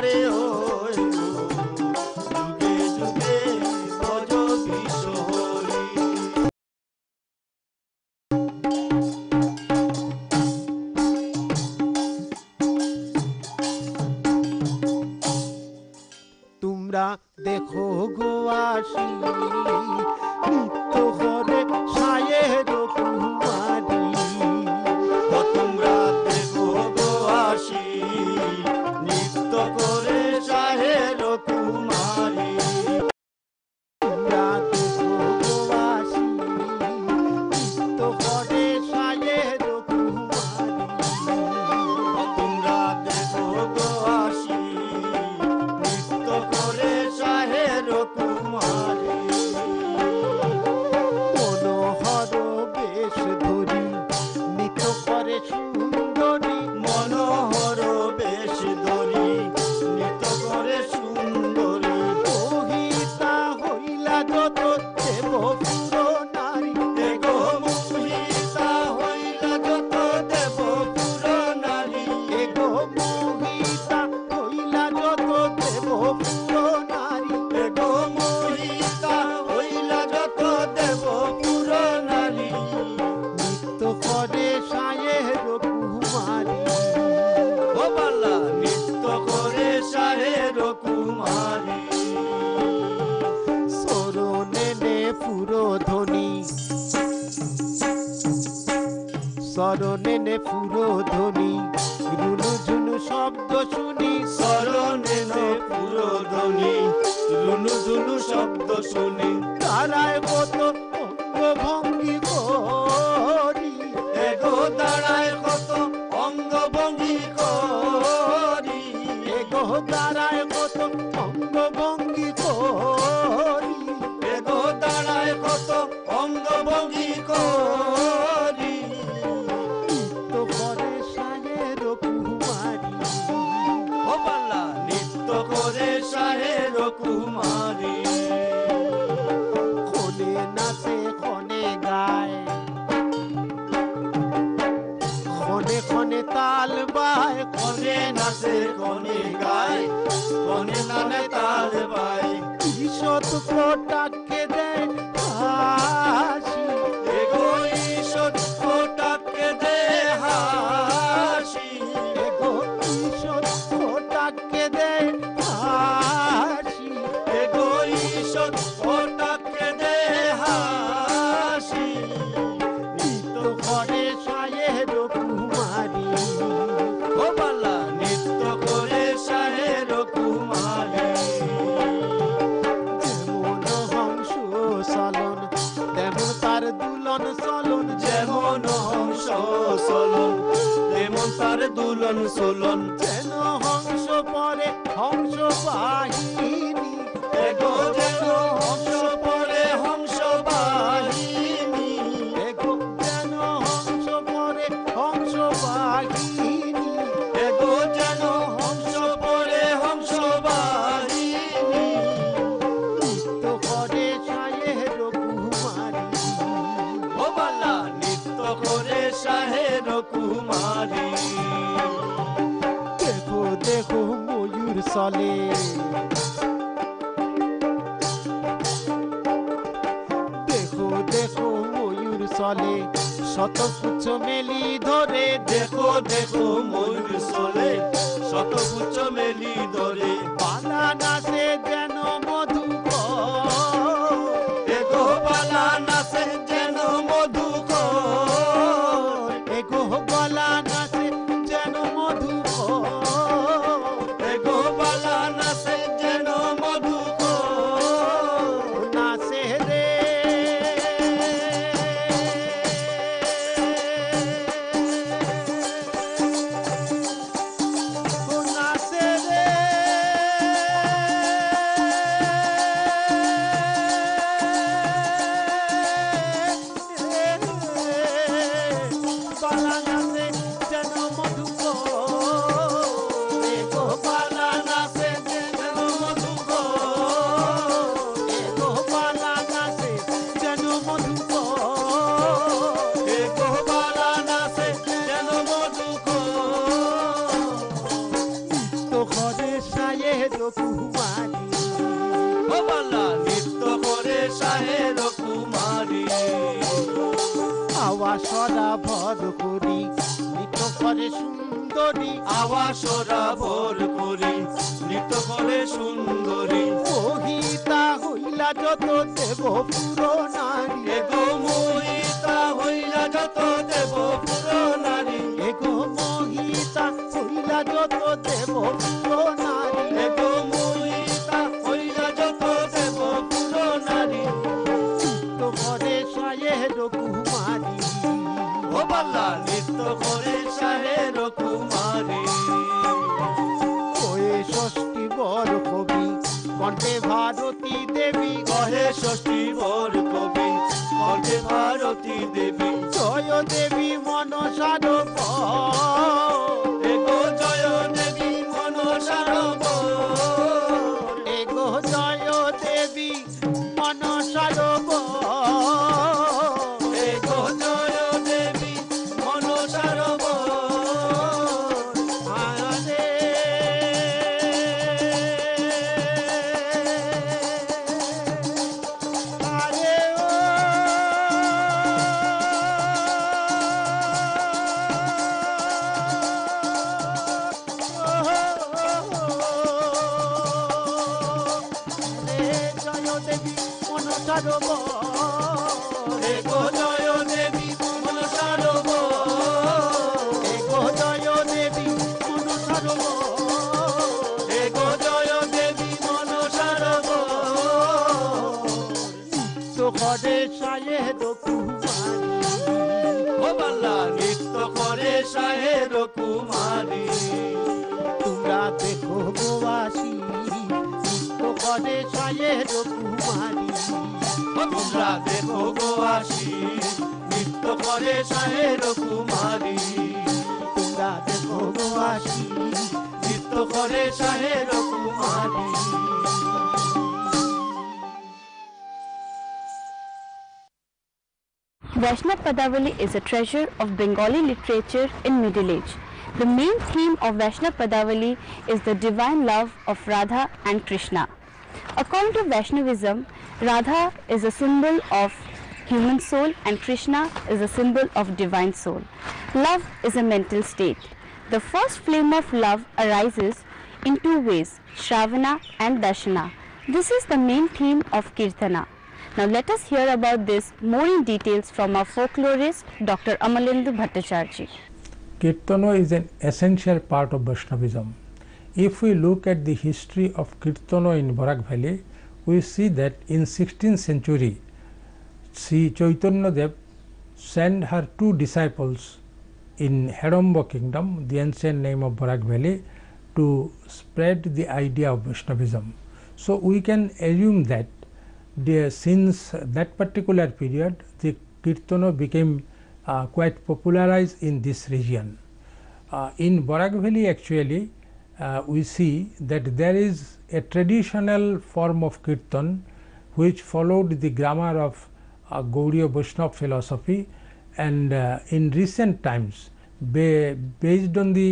পারে ওই যুগে যুগে ভজ বিশ্ব হরি। তোমরা দেখো গো আসি নিত্য করে সায়ের কুমারী। তোমরা দেখো গো আসি নিত্য করে সাহের কুমারী। তোমরা দেখো গো আসি নিত্য করে সায়ের কুমারী। তোমরা দেখো গো আসি নিত্য করে সাহের কুমারী। মনোহর বেশ ধরি নিত্য করে সুন্দরী। মনোহর বেশ ধরি নিত্য করে সুন্দরী। মোহিতা হইলা যত দেব পুর নারী। এগো মোহিতা হইলা যত দেব পুর নারী। এগো মোহিতা হইলা যত দেব পুর নারী। এগো মোহিতা হইলা যত দেব পুর নারী। নিত্য করে সায়ের কুমারী। ও বালা নিত্য করে সাহের কুমারী। শরণে নে পুরোধনী শরণে নে পুরোধনী রুনু ঝুনু শব্দ শুনি। শরণে নে পুরোধনী রুনু ঝুনু শব্দ শুনি। তারায় কত অঙ্গভঙ্গি করি। এগো দাঁড়ায় কত অঙ্গভঙ্গি করি। এগো দাঁড়ায় কত অঙ্গভঙ্গি করি। এগো দাঁড়ায় কত অঙ্গভঙ্গি করি। নিত্য করে সায়ের কুমারী। ও বালা নিত্য করে সাহের কুমারী। ক্ষণে নাচে ক্ষণে গায় ক্ষণে ক্ষণে তাল বায়। কনে নাচে কনে গায় কনে নানে তাল বায়। ঈষৎ কটাক্ষে দেয় হাসি। এগো ঈষৎ কটাক্ষে দে হাসি। এগো ঈষৎ কটাক্ষে দেয় হাসি। এগো ঈষৎ কটাক্ষে দে হাসি। নিত্য করে সায়ের কুমারী। ও বালা নিত্য করে সাহের কুমারী। যেমন হংস চলন তেমন তার দুলন চলন। যেমন হংস চলন তেমন তার দুলন চলন। যেন হংস পরে হংস বাহিনী। এগো যেন হংস পরে হংস বাহিনী। এগো যেন হংস পরে হংস বাহিনী। এগো যেন হংস পরে হংস বাহিনী। নিত্য করে সায়ের কুমারী। ও বালা নিত্য করে সাহের কুমারী। দেখো দেখো ময়ূর চলে দেখো দেখো ময়ূর চলে শতপুচ্ছ মেলি ধরে। দেখো দেখো ময়ূর চলে শতপুচ্ছ মেলি ধরে। বালা নাচে যেন মধুকর। এগো বালা নাচে যেন মধুকর। এগো বালা নাচে যেন মধুকর। এগো বালা নাচে যেন মধুকর। নাচে রে কুমারী ও বালা নৃত্য করে শাহের কুমারী আওয়াসরা ভর করি নৃত্য করে সুন্দরী আওয়াসরা ভর করি নৃত্য করে সুন্দরী মোহিতা হইলা যত দেব পুরো নারী এগো মোহিতা হইলা যত দেব পুরো নারী এগো মোহিতা হইলা যত দেব পুরো নারী এগো মোহিতা হইলা যত দেব পুরো নারী তো করে শাহের কুমারী ও বালা নৃত্য করে শাহের কুমারী ওয়ে ষষ্ঠী বর কবি কণ্ঠে ভারতী দেবী কহে ষষ্ঠী বর কবি কণ্ঠে ভারতী দেবী জয় দেবী মনসার এগো জয় দেবী মনসার এগো জয় দেবী মনসার এগো জয় দেবী মনসার আরে আরে জয় দেবী মনসার এগো জয় দেবী মনসার এগো জয় দেবী মনসার এগো জয় দেবী মনসার তো করে শাহের কুমারী ও বালা নৃত্য করে শাহের কুমারী তোমরা দেখো গোয়াসী নৃত্য করে শাহের কুমারী তোমরা দেখো গো আসি নৃত্য করে শাহের কুমারী তোমরা দেখো গোয়াসী নৃত্য করে শাহের কুমারী Vaishnav Padavali is a treasure of Bengali literature in Middle Age. The main theme of Vaishnav Padavali is the divine love of Radha and Krishna. According to Vaishnavism, Radha is a symbol of human soul and Krishna is a symbol of divine soul. Love is a mental state. The first flame of love arises in two ways, Shravana and Darshana. This is the main theme of Kirtana. Now let us hear about this more in details from our folklorist Dr. Amalendu Bhattacharya. Kirtana is an essential part of Vaishnavism. If we look at the history of Kirtana in Barak Valley, we see that in 16th century, Sri Chaitanya Dev sent her two disciples in Hedamba kingdom, the ancient name of Barak Valley, to spread the idea of Vaishnavism. So we can assume that since that particular period, the Kirtana became quite popularized in this region. In Barak Valley actually, we see that there is a traditional form of Kirtan which followed the grammar of Gauriya Vaishnava philosophy, and in recent times based on the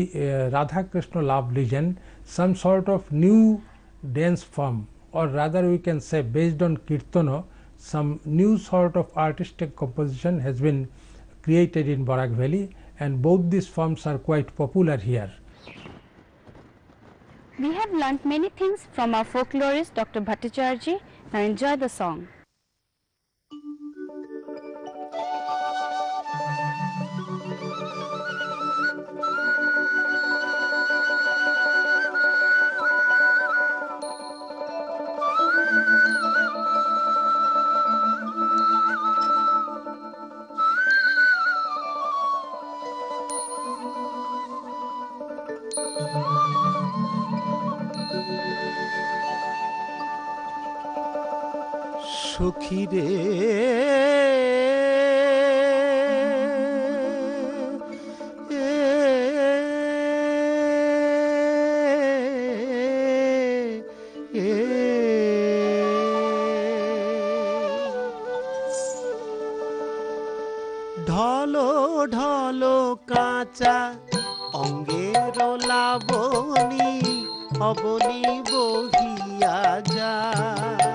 Radha Krishna love legend, some sort of new dance form, or rather we can say based on Kirtana, some new sort of artistic composition has been created in Barak Valley, and both these forms are quite popular here. We have learnt many things from our folklorist Dr. Bhattacharya. Now enjoy the song. সখী রে ঢলো ঢলো কাঁচা অঙ্গের লাবণী অবলি বহিয়া যায়।